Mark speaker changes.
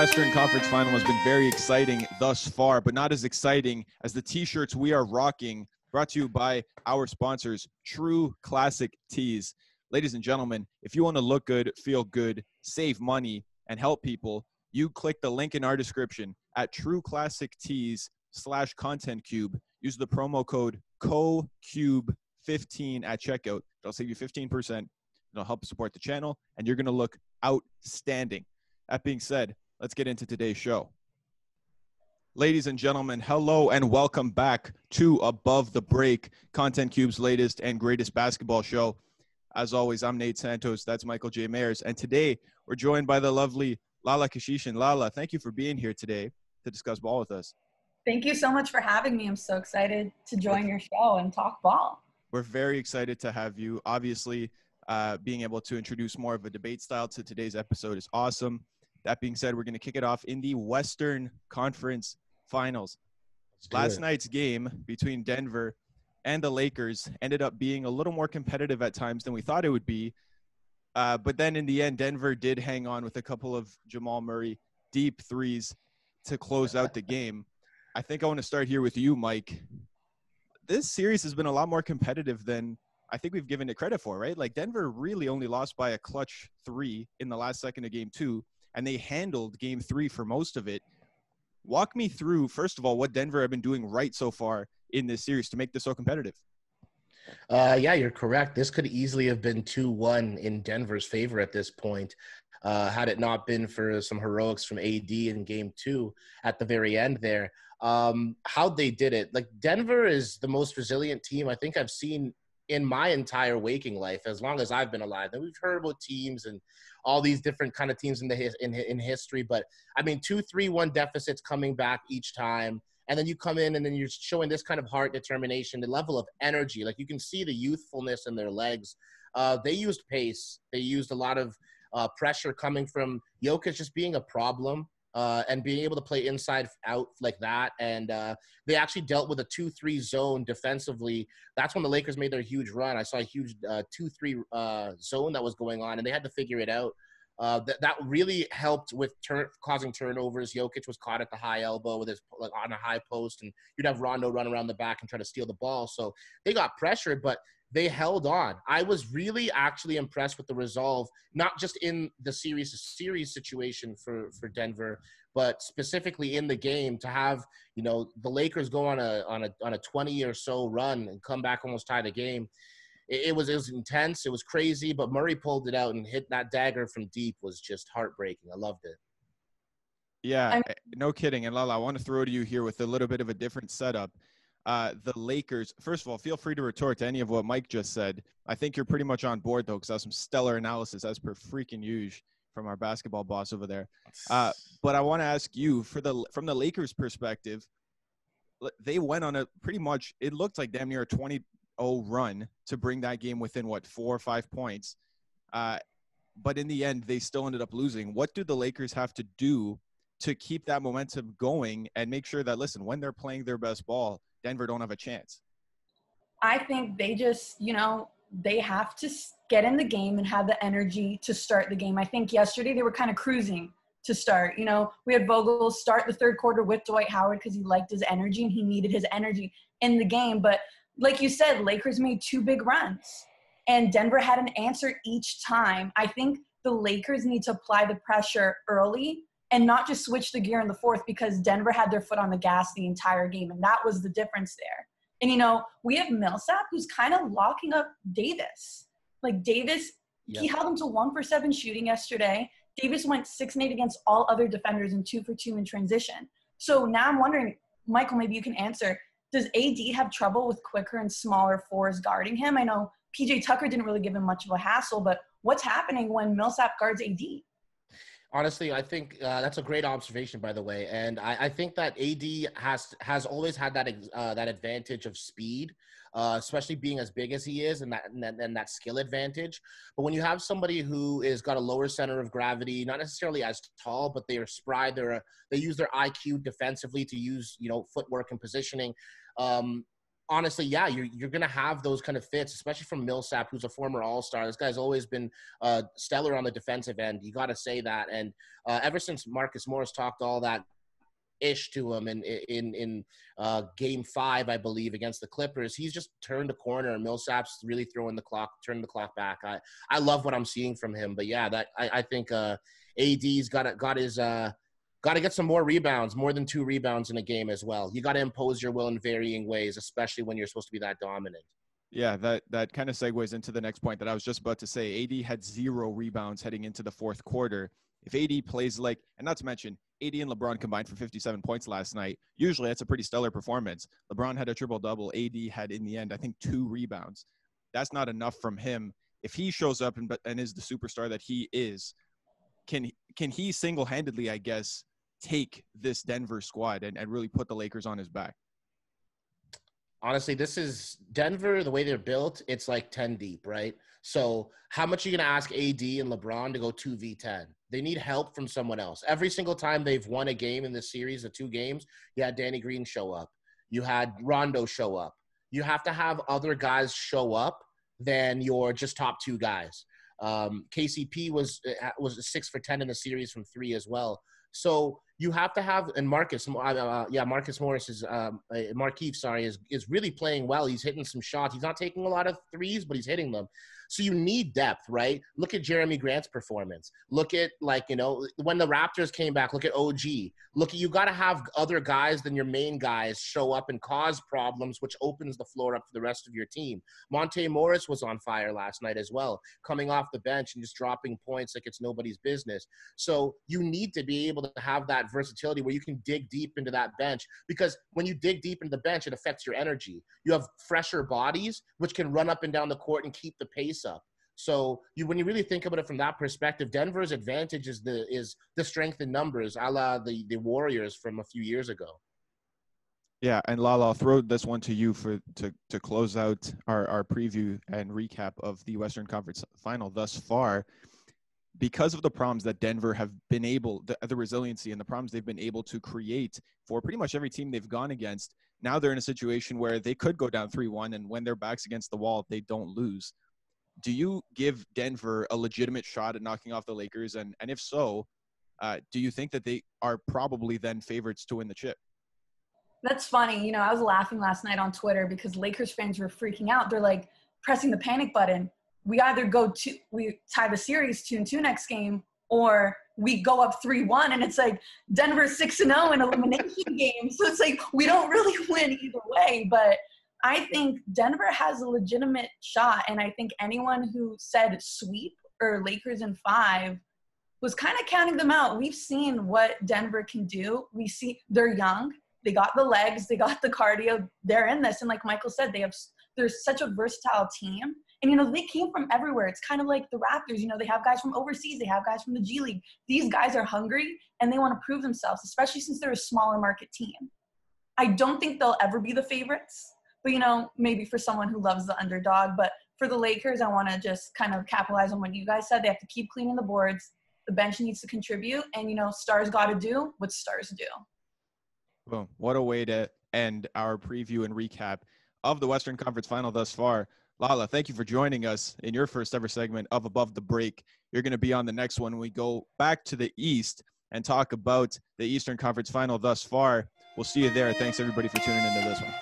Speaker 1: Western Conference Final has been very exciting thus far, but not as exciting as the t-shirts we are rocking, brought to you by our sponsors, True Classic Tees. Ladies and gentlemen, if you want to look good, feel good, save money, and help people, you click the link in our description at trueclassictees/contentcube. Use the promo code COCUBE15 at checkout. It'll save you 15%. It'll help support the channel, and you're going to look outstanding. That being said, let's get into today's show. Ladies and gentlemen, hello and welcome back to Above the Break, Content Cube's latest and greatest basketball show. As always, I'm Nate Santos. That's Michael J. Mayers. And today, we're joined by the lovely Lala Kashishin. Lala, thank you for being here today to discuss ball with us.
Speaker 2: Thank you so much for having me. I'm so excited to join your show and talk ball.
Speaker 1: We're very excited to have you. Obviously, being able to introduce more of a debate style to today's episode is awesome. That being said, we're going to kick it off in the Western Conference Finals. Last night's game between Denver and the Lakers ended up being a little more competitive at times than we thought it would be. But then in the end, Denver did hang on with a couple of Jamal Murray deep threes to close out the game. I think I want to start here with you, Mike. This series has been a lot more competitive than I think we've given it credit for, right? Like Denver really only lost by a clutch three in the last second of game two, and they handled game three for most of it. Walk me through, first of all, what Denver have been doing right so far in this series to make this so competitive.
Speaker 3: Yeah, you're correct. This could easily have been 2-1 in Denver's favor at this point, had it not been for some heroics from AD in game two at the very end there. How they did it. Like Denver is the most resilient team I think I've seen in my entire waking life, as long as I've been alive. And we've heard about teams and all these different kind of teams in history. But, I mean, 2-3-1 deficits coming back each time. And then you come in and then you're showing this kind of heart, determination, the level of energy. Like you can see the youthfulness in their legs. They used pace. They used a lot of pressure coming from Jokic just being a problem. And being able to play inside out like that. And they actually dealt with a 2-3 zone defensively. That's when the Lakers made their huge run. I saw a huge 2-3 zone that was going on, and they had to figure it out. That really helped with causing turnovers. Jokic was caught at the high elbow with his on a high post, and you'd have Rondo run around the back and try to steal the ball. So they got pressured, but they held on. I was really actually impressed with the resolve, not just in the series situation for Denver, but specifically in the game to have, you know, the Lakers go on a 20 or so run and come back almost tie the game. It was intense. It was crazy, but Murray pulled it out and hit that dagger from deep was just heartbreaking. I loved it.
Speaker 1: Yeah, no kidding. And Lala, I want to throw to you here with a little bit of a different setup. The Lakers, first of all, feel free to retort to any of what Mike just said. I think you're pretty much on board, though, because that's some stellar analysis, as per freaking usual, from our basketball boss over there. But I want to ask you, from the Lakers' perspective, they went on a pretty much, it looked like damn near a 20-0 run to bring that game within, 4 or 5 points. But in the end, they still ended up losing. What do the Lakers have to do to keep that momentum going and make sure that, listen, when they're playing their best ball, Denver don't have a chance?
Speaker 2: I think they just, they have to get in the game and have the energy to start the game. I think yesterday they were kind of cruising to start. We had Vogel start the third quarter with Dwight Howard because he liked his energy and he needed his energy in the game. But like you said, Lakers made 2 big runs and Denver had an answer each time. I think the Lakers need to apply the pressure early and not just switch the gear in the fourth, because Denver had their foot on the gas the entire game, and that was the difference there. And, we have Millsap who's kind of locking up Davis. Like Davis, He held him to 1 for 7 shooting yesterday. Davis went 6 and 8 against all other defenders and 2 for 2 in transition. So now I'm wondering, Michael, maybe you can answer, does AD have trouble with quicker and smaller fours guarding him? I know PJ Tucker didn't really give him much of a hassle, but what's happening when Millsap guards AD?
Speaker 3: Honestly, I think that's a great observation, by the way, and I think that AD has always had that advantage of speed, especially being as big as he is, and that skill advantage. But when you have somebody who is got a lower center of gravity, not necessarily as tall, but they are spry, they use their IQ defensively to use footwork and positioning. honestly, yeah, you're gonna have those kind of fits, especially from Millsap, who's a former All-Star. This guy's always been stellar on the defensive end. You got to say that. And ever since Marcus Morris talked all that ish to him in game 5, I believe, against the Clippers, he's just turned a corner, and Millsap's really turning the clock back. I love what I'm seeing from him. But yeah, that I think AD's got his got to get some more rebounds, more than 2 rebounds in a game as well. You got to impose your will in varying ways, especially when you're supposed to be that dominant.
Speaker 1: Yeah, that kind of segues into the next point that I was just about to say. AD had 0 rebounds heading into the fourth quarter. If AD plays like, and not to mention, AD and LeBron combined for 57 points last night. Usually that's a pretty stellar performance. LeBron had a triple-double. AD had, in the end, I think 2 rebounds. That's not enough from him. If he shows up and is the superstar that he is, can he single-handedly, I guess, take this Denver squad and really put the Lakers on his back?
Speaker 3: Honestly, this is Denver, the way they're built, it's like 10 deep, right? So how much are you going to ask AD and LeBron to go 2v10? They need help from someone else. Every single time they've won a game in this series of 2 games, you had Danny Green show up. You had Rondo show up. You have to have other guys show up than your just top 2 guys. KCP was 6 for 10 in the series from 3 as well. So you have to have, and Marcus Morris is Markieff, is really playing well. He's hitting some shots. He's not taking a lot of threes, but he's hitting them. So you need depth, right? Look at Jeremy Grant's performance. Look at, when the Raptors came back, look at OG. You got to have other guys than your main guys show up and cause problems, which opens the floor up for the rest of your team. Monte Morris was on fire last night as well, coming off the bench and just dropping points like it's nobody's business. So you need to be able to have that versatility where you can dig deep into that bench, because when you dig deep into the bench, it affects your energy. You have fresher bodies, which can run up and down the court and keep the pace up. So when you really think about it from that perspective, Denver's advantage is the strength in numbers, a la the Warriors from a few years ago.
Speaker 1: Yeah, and Lala, I'll throw this one to you to close out our preview and recap of the Western Conference Final thus far. Because of the problems that Denver have been able, the resiliency and the problems they've been able to create for pretty much every team they've gone against, now they're in a situation where they could go down 3-1, and when their back's against the wall, they don't lose. Do you give Denver a legitimate shot at knocking off the Lakers? And if so, do you think that they are probably then favorites to win the chip?
Speaker 2: That's funny. I was laughing last night on Twitter because Lakers fans were freaking out. They're like pressing the panic button. We either we tie the series 2-2 next game, or we go up 3-1, and it's like Denver's 6-0 in elimination games. So it's like we don't really win either way. But I think Denver has a legitimate shot, and I think anyone who said sweep or Lakers in 5 was kind of counting them out. We've seen what Denver can do. We see they're young. They got the legs. They got the cardio. They're in this. And like Michael said, they're such a versatile team. And, they came from everywhere. It's kind of like the Raptors. They have guys from overseas. They have guys from the G League. These guys are hungry, and they want to prove themselves, especially since they're a smaller market team. I don't think they'll ever be the favorites. But, maybe for someone who loves the underdog. But for the Lakers, I want to just kind of capitalize on what you guys said. They have to keep cleaning the boards. The bench needs to contribute. And, stars got to do what stars do.
Speaker 1: Boom. What a way to end our preview and recap of the Western Conference Final thus far. Lala, thank you for joining us in your first ever segment of Above the Break. You're going to be on the next one when we go back to the East and talk about the Eastern Conference Final thus far. We'll see you there. Thanks, everybody, for tuning into this one.